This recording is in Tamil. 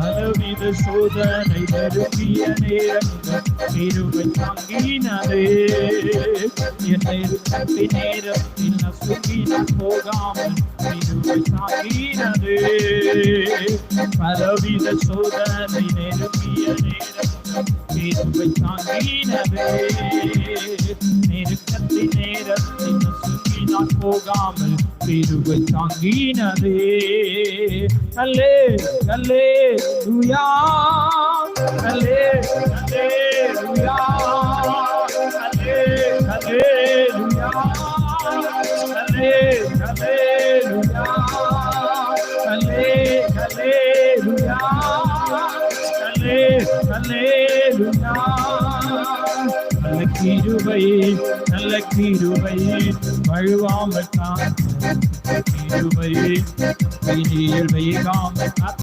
பலவித சோதனை நெருங்கிய நேரங்கள் கிருபை தாங்கினதே. என் நெருக்கத்தின் நேரத்தில் நசுங்கி நான் போகாமல் கிருபை தாங்கினதே. பலவித சோதனை நெருங்கிய நேரங்கள் கிருபை தாங்கினதே. நெருக்கத்தின் நேரத்தில் நசுங்கி நான் போகாமல் கிருபை தாங்கினதே. அல்லே அல்லேலூயா, அல்லே அல்லேலூயா, அல்லே அல்லேலூயா, அல்லே அல்லேலூயா, அல்லே அல்லேலூயா, அல்லே அல்லேலூயா. நல்ல கிருபை நல்ல கிருபை வழுவாமல் கிருபை நீர் வைகாமல்